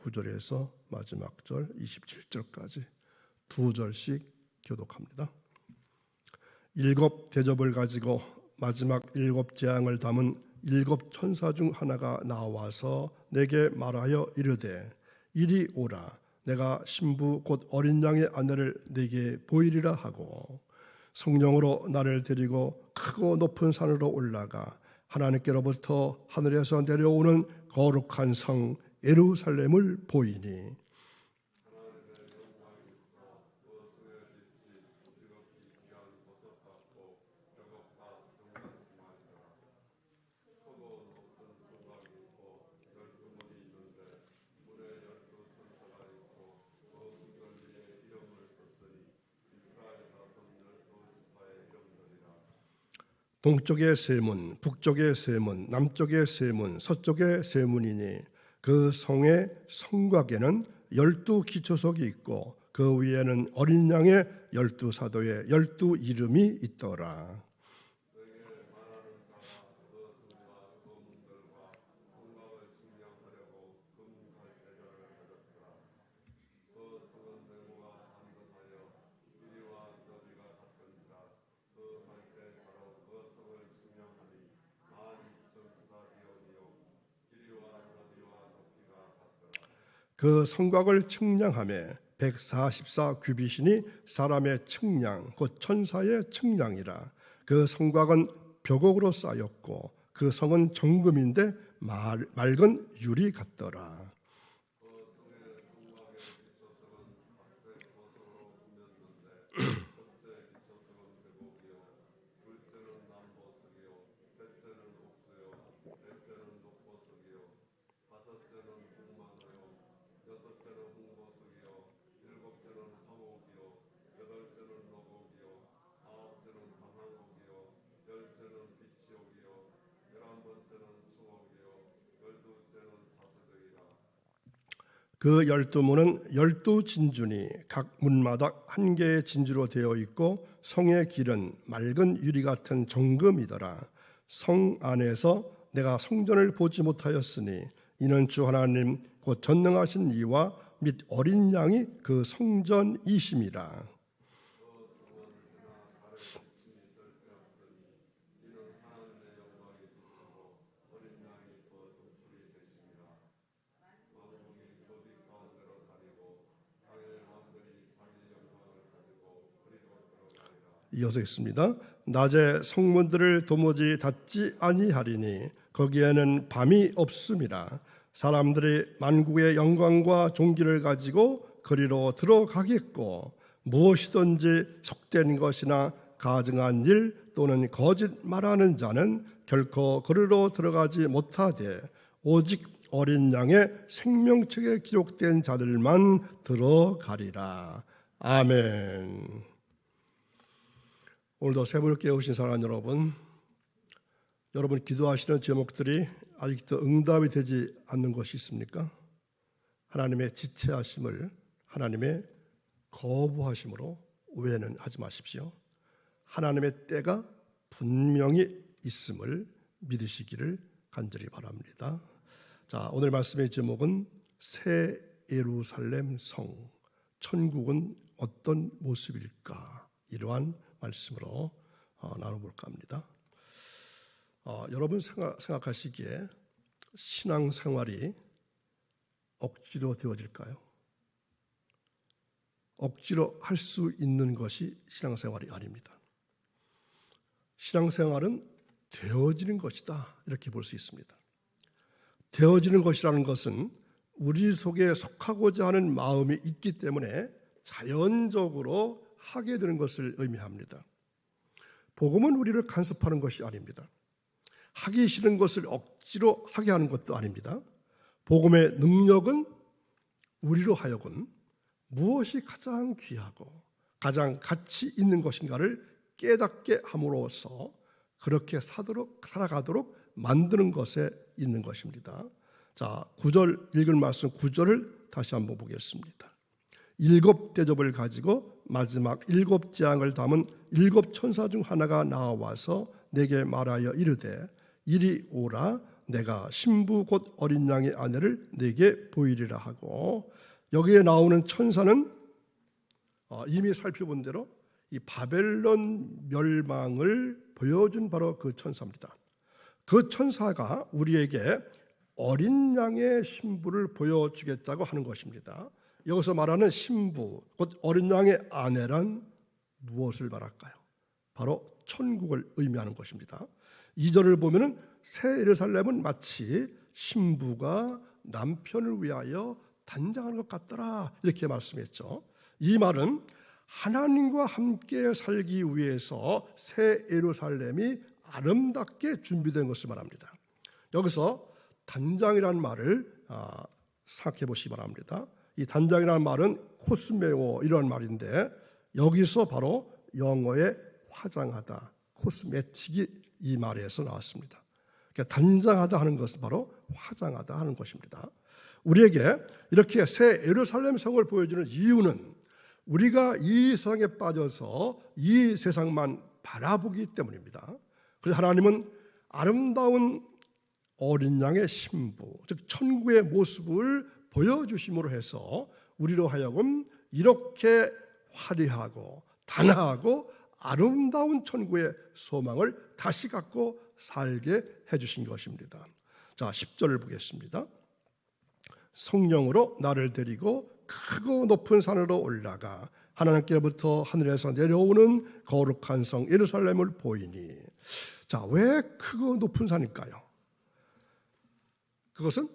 19절에서 마지막 절 27절까지 두 절씩 교독합니다. 일곱 대접을 가지고 마지막 일곱 재앙을 담은 일곱 천사 중 하나가 나와서 내게 말하여 이르되 이리 오라. 내가 신부 곧 어린 양의 아내를 네게 보이리라 하고 성령으로 나를 데리고 크고 높은 산으로 올라가 하나님께로부터 하늘에서 내려오는 거룩한 성 예루살렘을 보이니 동쪽의 세 문, 북쪽의 세 문, 남쪽의 세 문, 서쪽의 세 문이니 그 성의 성곽에는 12 기초석이 있고 그 위에는 어린 양의 12 사도의 12 이름이 있더라. 그 성곽을 측량하며 144 규빗이니 사람의 측량 곧 천사의 측량이라. 그 성곽은 벽옥으로 쌓였고 그 성은 정금인데 맑은 유리 같더라. 그 12문은 12 진주니 각 문마다 한 개의 진주로 되어 있고 성의 길은 맑은 유리 같은 정금이더라. 성 안에서 내가 성전을 보지 못하였으니 이는 주 하나님 곧 전능하신 이와 및 어린 양이 그 성전이심이라. 이어서 있습니다. 낮에 성문들을 도무지 닫지 아니하리니 거기에는 밤이 없음이라. 사람들이 만국의 영광과 존귀를 가지고 거리로 들어가겠고 무엇이든지 속된 것이나 가증한 일 또는 거짓 말하는 자는 결코 거리로 들어가지 못하되 오직 어린 양의 생명책에 기록된 자들만 들어가리라. 아멘. 오늘도 새벽을 깨우신 사랑하는 여러분 기도하시는 제목들이 아직도 응답이 되지 않는 것이 있습니까? 하나님의 지체하심을 하나님의 거부하심으로 오해는 하지 마십시오. 하나님의 때가 분명히 있음을 믿으시기를 간절히 바랍니다. 자, 오늘 말씀의 제목은 새 예루살렘 성, 천국은 어떤 모습일까? 이러한 말씀으로 나눠볼까 합니다. 여러분 생각하시기에 신앙생활이 억지로 되어질까요? 억지로 할 수 있는 것이 신앙생활이 아닙니다. 신앙생활은 되어지는 것이다 이렇게 볼 수 있습니다. 되어지는 것이라는 것은 우리 속에 속하고자 하는 마음이 있기 때문에 자연적으로 하게 되는 것을 의미합니다. 복음은 우리를 간섭하는 것이 아닙니다. 하기 싫은 것을 억지로 하게 하는 것도 아닙니다. 복음의 능력은 우리로 하여금 무엇이 가장 귀하고 가장 가치 있는 것인가를 깨닫게 함으로써 그렇게 살아가도록 만드는 것에 있는 것입니다. 자, 9절 읽을 말씀 9절을 다시 한번 보겠습니다. 일곱 대접을 가지고 마지막 일곱 재앙을 담은 일곱 천사 중 하나가 나와서 내게 말하여 이르되 이리 오라. 내가 신부 곧 어린 양의 아내를 네게 보이리라 하고, 여기에 나오는 천사는 이미 살펴본 대로 이 바벨론 멸망을 보여준 바로 그 천사입니다. 그 천사가 우리에게 어린 양의 신부를 보여주겠다고 하는 것입니다. 여기서 말하는 신부 곧 어린 양의 아내란 무엇을 말할까요? 바로 천국을 의미하는 것입니다. 2절을 보면은 새 예루살렘은 마치 신부가 남편을 위하여 단장하는 것 같더라, 이렇게 말씀했죠. 이 말은 하나님과 함께 살기 위해서 새 예루살렘이 아름답게 준비된 것을 말합니다. 여기서 단장이라는 말을 생각해 보시기 바랍니다. 이 단장이라는 말은 코스메오 이런 말인데, 여기서 바로 영어의 화장하다, 코스메틱이 이 말에서 나왔습니다. 그러니까 단장하다 하는 것은 바로 화장하다 하는 것입니다. 우리에게 이렇게 새 예루살렘 성을 보여주는 이유는 우리가 이 세상에 빠져서 이 세상만 바라보기 때문입니다. 그래서 하나님은 아름다운 어린 양의 신부, 즉 천국의 모습을 보여주심으로 해서 우리로 하여금 이렇게 화려하고 단아하고 아름다운 천국의 소망을 다시 갖고 살게 해주신 것입니다. 자, 10절을 보겠습니다. 성령으로 나를 데리고 크고 높은 산으로 올라가 하나님께로부터 하늘에서 내려오는 거룩한 성 예루살렘을 보이니. 자, 왜 크고 높은 산일까요? 그것은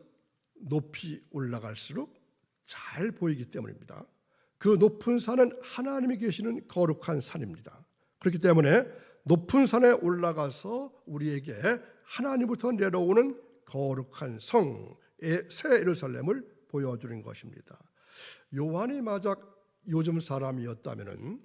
높이 올라갈수록 잘 보이기 때문입니다. 그 높은 산은 하나님이 계시는 거룩한 산입니다. 그렇기 때문에 높은 산에 올라가서 우리에게 하나님부터 내려오는 거룩한 성의 새 예루살렘을 보여주는 것입니다. 요한이 만약 요즘 사람이었다면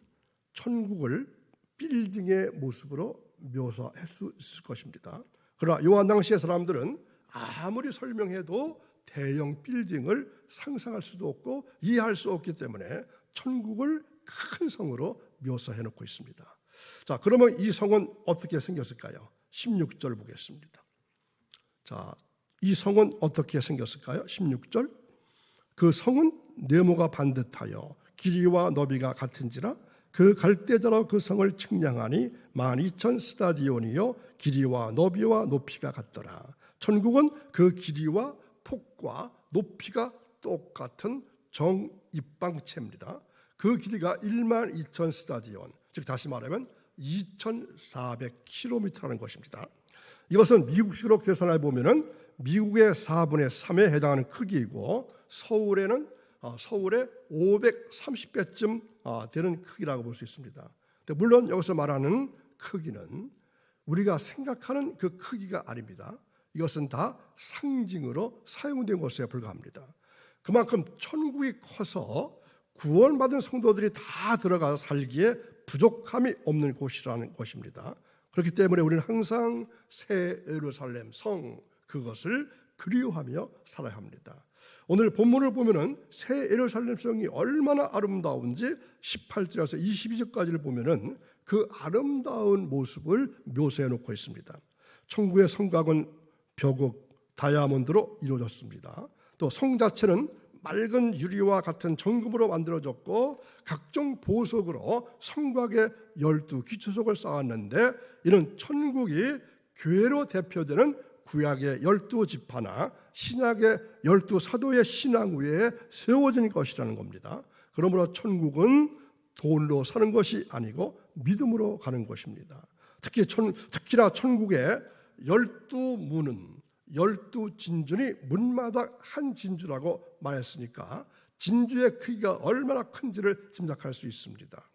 천국을 빌딩의 모습으로 묘사할 수 있을 것입니다. 그러나 요한 당시의 사람들은 아무리 설명해도 대형 빌딩을 상상할 수도 없고 이해할 수 없기 때문에 천국을 큰 성으로 묘사해 놓고 있습니다. 자, 그러면 이 성은 어떻게 생겼을까요? 16절 보겠습니다. 자, 이 성은 어떻게 생겼을까요? 16절. 그 성은 네모가 반듯하여 길이와 너비가 같은지라 그 갈대자로 그 성을 측량하니 12,000 스타디온이요 길이와 너비와 높이가 같더라. 천국은 그 길이와 폭과 높이가 똑같은 정입방체입니다. 그 길이가 12,000 스타디온, 즉 다시 말하면 2,400km라는 것입니다. 이것은 미국식으로 계산해 보면은 미국의 4분의 3에 해당하는 크기이고 서울의 530배쯤 되는 크기라고 볼 수 있습니다. 물론 여기서 말하는 크기는 우리가 생각하는 그 크기가 아닙니다. 이것은 다 상징으로 사용된 것에 불과합니다. 그만큼 천국이 커서 구원받은 성도들이 다 들어가서 살기에 부족함이 없는 곳이라는 것입니다. 그렇기 때문에 우리는 항상 새 예루살렘 성, 그것을 그리워하며 살아야 합니다. 오늘 본문을 보면은 새 예루살렘 성이 얼마나 아름다운지 18절에서 22절까지를 보면은 그 아름다운 모습을 묘사해 놓고 있습니다. 천국의 성곽은 벽옥, 다이아몬드로 이루어졌습니다. 또 성 자체는 맑은 유리와 같은 정금으로 만들어졌고 각종 보석으로 성곽에 12 기초석을 쌓았는데 이는 천국이 교회로 대표되는 구약의 12지파나 신약의 12사도의 신앙 위에 세워진 것이라는 겁니다. 그러므로 천국은 돈으로 사는 것이 아니고 믿음으로 가는 것입니다. 특히나 천국의 12문은 12진주니 문마다 한 진주라고 말했으니까 진주의 크기가 얼마나 큰지를 짐작할 수 있습니다.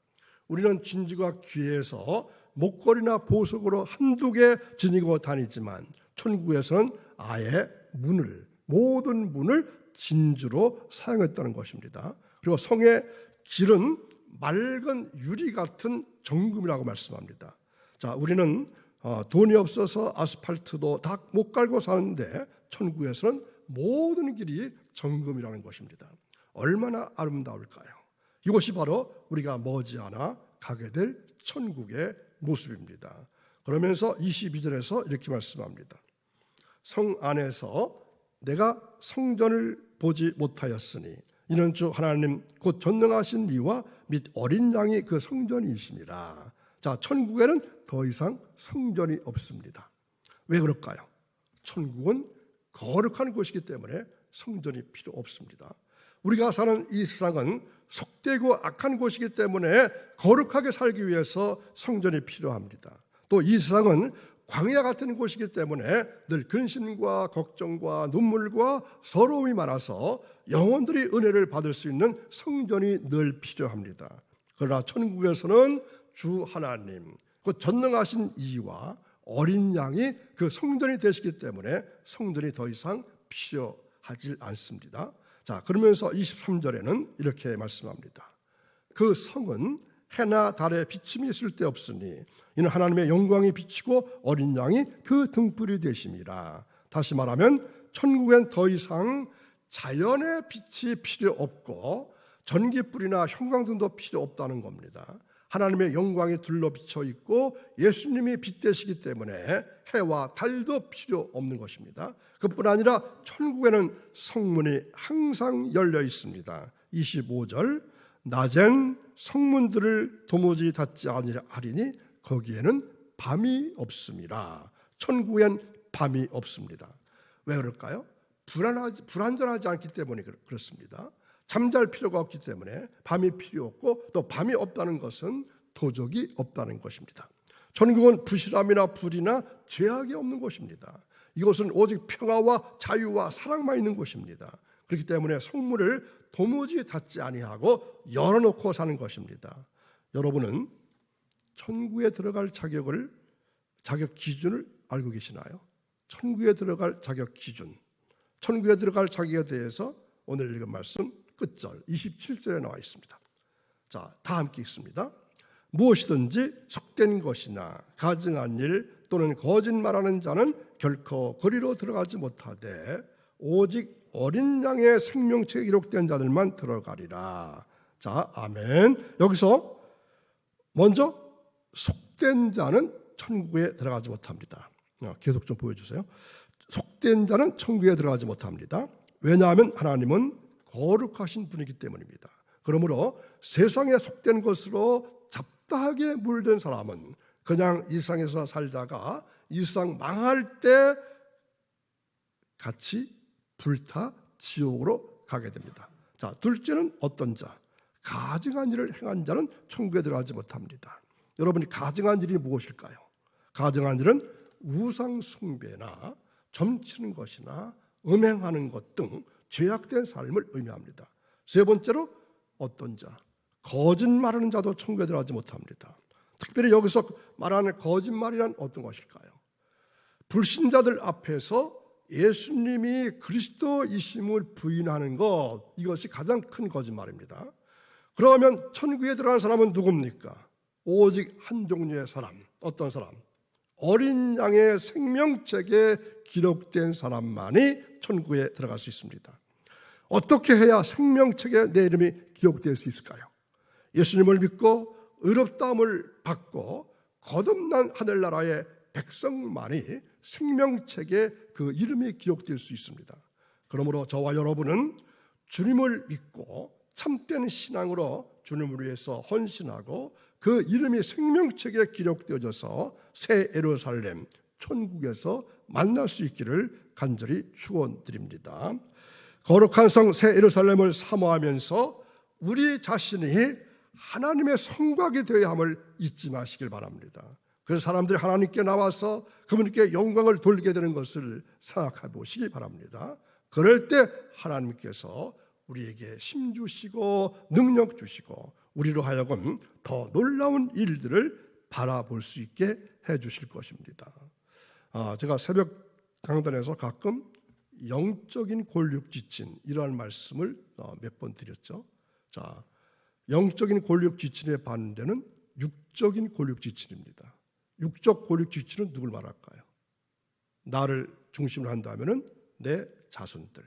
우리는 진주가 귀해서 목걸이나 보석으로 한두 개 지니고 다니지만 천국에서는 아예 모든 문을 진주로 사용했다는 것입니다. 그리고 성의 길은 맑은 유리 같은 정금이라고 말씀합니다. 자, 우리는 돈이 없어서 아스팔트도 다 못 깔고 사는데 천국에서는 모든 길이 정금이라는 것입니다. 얼마나 아름다울까요? 이것이 바로 우리가 머지않아 가게 될 천국의 모습입니다. 그러면서 22절에서 이렇게 말씀합니다. 성 안에서 내가 성전을 보지 못하였으니 이는 주 하나님 곧 전능하신 이와 및 어린 양이 그 성전이시니라. 자, 천국에는 더 이상 성전이 없습니다. 왜 그럴까요? 천국은 거룩한 곳이기 때문에 성전이 필요 없습니다. 우리가 사는 이 세상은 속되고 악한 곳이기 때문에 거룩하게 살기 위해서 성전이 필요합니다. 또 이 세상은 광야 같은 곳이기 때문에 늘 근심과 걱정과 눈물과 서러움이 많아서 영혼들이 은혜를 받을 수 있는 성전이 늘 필요합니다. 그러나 천국에서는 주 하나님, 그 전능하신 이와 어린 양이 그 성전이 되시기 때문에 성전이 더 이상 필요하지 않습니다. 자, 그러면서 23절에는 이렇게 말씀합니다. 그 성은 해나 달에 비침이 쓸데없으니 이는 하나님의 영광이 비치고 어린 양이 그 등불이 되심이라. 다시 말하면 천국엔 더 이상 자연의 빛이 필요 없고 전기불이나 형광등도 필요 없다는 겁니다. 하나님의 영광이 둘러 비쳐 있고 예수님이 빛 되시기 때문에 해와 달도 필요 없는 것입니다. 그뿐 아니라 천국에는 성문이 항상 열려 있습니다. 25절, 낮엔 성문들을 도무지 닫지 아니하리니 거기에는 밤이 없음이라. 천국엔 밤이 없습니다. 왜 그럴까요? 불안전하지 않기 때문에 그렇습니다. 잠잘 필요가 없기 때문에 밤이 필요 없고, 또 밤이 없다는 것은 도적이 없다는 것입니다. 천국은 부실함이나 불이나 죄악이 없는 곳입니다. 이것은 오직 평화와 자유와 사랑만 있는 곳입니다. 그렇기 때문에 성문을 도무지 닫지 아니하고 열어놓고 사는 것입니다. 여러분은 천국에 들어갈 자격 기준을 알고 계시나요? 천국에 들어갈 자격 기준, 천국에 들어갈 자격에 대해서 오늘 읽은 말씀 끝절 27절에 나와 있습니다. 자, 다 함께 읽습니다. 무엇이든지 속된 것이나 가증한 일 또는 거짓말하는 자는 결코 거리로 들어가지 못하되 오직 어린 양의 생명책에 기록된 자들만 들어가리라. 자, 아멘. 여기서 먼저 속된 자는 천국에 들어가지 못합니다. 계속 좀 보여주세요. 속된 자는 천국에 들어가지 못합니다. 왜냐하면 하나님은 거룩하신 분이기 때문입니다. 그러므로 세상에 속된 것으로 잡다하게 물든 사람은 그냥 이 세상에서 살다가 이 세상 망할 때 같이 불타 지옥으로 가게 됩니다. 자, 둘째는 어떤 자? 가증한 일을 행한 자는 천국에 들어가지 못합니다. 여러분이 가증한 일이 무엇일까요? 가증한 일은 우상 숭배나 점치는 것이나 음행하는 것 등 죄악된 삶을 의미합니다. 세 번째로 어떤 자? 거짓말하는 자도 천국에 들어가지 못합니다. 특별히 여기서 말하는 거짓말이란 어떤 것일까요? 불신자들 앞에서 예수님이 그리스도이심을 부인하는 것, 이것이 가장 큰 거짓말입니다. 그러면 천국에 들어가는 사람은 누굽니까? 오직 한 종류의 사람. 어떤 사람? 어린 양의 생명책에 기록된 사람만이 천국에 들어갈 수 있습니다. 어떻게 해야 생명책에 내 이름이 기록될 수 있을까요? 예수님을 믿고 의롭다함을 받고 거듭난 하늘나라의 백성만이 생명책에 그 이름이 기록될 수 있습니다. 그러므로 저와 여러분은 주님을 믿고 참된 신앙으로 주님을 위해서 헌신하고 그 이름이 생명책에 기록되어져서 새 예루살렘 천국에서 만날 수 있기를 간절히 축원드립니다. 거룩한 성 새 예루살렘을 사모하면서 우리 자신이 하나님의 성곽이 되어야 함을 잊지 마시길 바랍니다. 그래서 사람들이 하나님께 나와서 그분께 영광을 돌리게 되는 것을 생각해 보시기 바랍니다. 그럴 때 하나님께서 우리에게 힘 주시고 능력 주시고 우리로 하여금 더 놀라운 일들을 바라볼 수 있게 해 주실 것입니다. 제가 새벽 강단에서 가끔 영적인 골육지친 이러한 말씀을 몇 번 드렸죠. 자, 영적인 골육지친의 반대는 육적인 골육지친입니다. 육적 골육지친은 누굴 말할까요? 나를 중심으로 한다면은 내 자손들,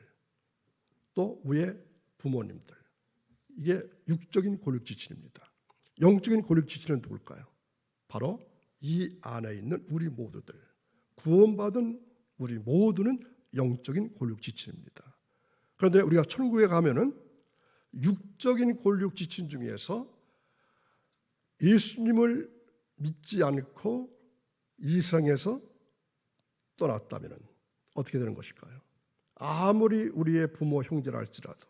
또 위에 부모님들, 이게 육적인 골육지친입니다. 영적인 골육지친은 누굴까요? 바로 이 안에 있는 우리 모두들, 구원받은 우리 모두는 영적인 골육지친입니다. 그런데 우리가 천국에 가면은 육적인 골육지친 중에서 예수님을 믿지 않고 이 세상에서 떠났다면 어떻게 되는 것일까요? 아무리 우리의 부모 형제라 할지라도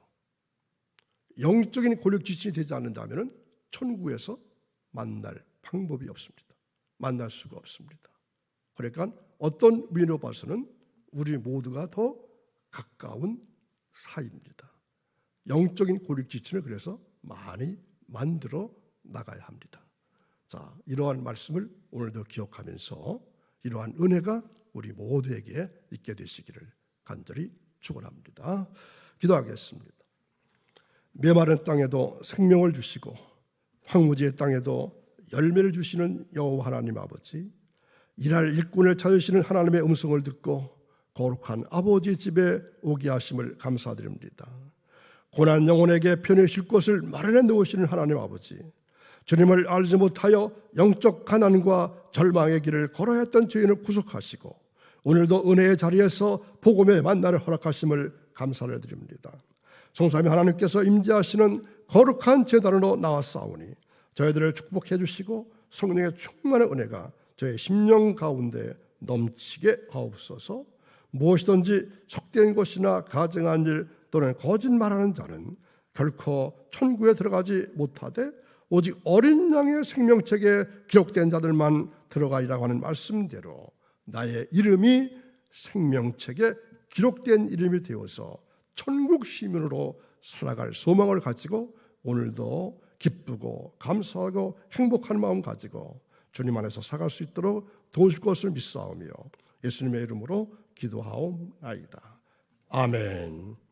영적인 골육지친이 되지 않는다면 천국에서 만날 방법이 없습니다. 만날 수가 없습니다. 그러니까 어떤 의미로 봐서는 우리 모두가 더 가까운 사이입니다. 영적인 골육지친을 그래서 많이 만들어 나가야 합니다. 자, 이러한 말씀을 오늘도 기억하면서 이러한 은혜가 우리 모두에게 있게 되시기를 간절히 축원합니다. 기도하겠습니다. 메마른 땅에도 생명을 주시고 황무지의 땅에도 열매를 주시는 여호와 하나님 아버지, 일할 일꾼을 찾으시는 하나님의 음성을 듣고 거룩한 아버지의 집에 오게 하심을 감사드립니다. 고난 영혼에게 편히 쉴 곳을 마련해 놓으시는 하나님 아버지, 주님을 알지 못하여 영적 가난과 절망의 길을 걸어야 했던 죄인을 구속하시고 오늘도 은혜의 자리에서 복음의 만나를 허락하심을 감사를 드립니다. 성삼위 하나님께서 임재하시는 거룩한 제단으로 나왔사오니 저희들을 축복해 주시고 성령의 충만한 은혜가 저희 심령 가운데 넘치게 하옵소서. 무엇이든지 속된 것이나 가증한 일 또는 거짓말하는 자는 결코 천국에 들어가지 못하되 오직 어린 양의 생명책에 기록된 자들만 들어가리라고 하는 말씀대로 나의 이름이 생명책에 기록된 이름이 되어서 천국 시민으로 살아갈 소망을 가지고 오늘도 기쁘고 감사하고 행복한 마음 가지고 주님 안에서 살아갈 수 있도록 도우실 것을 믿사오며 예수님의 이름으로 기도하옵나이다. 아멘.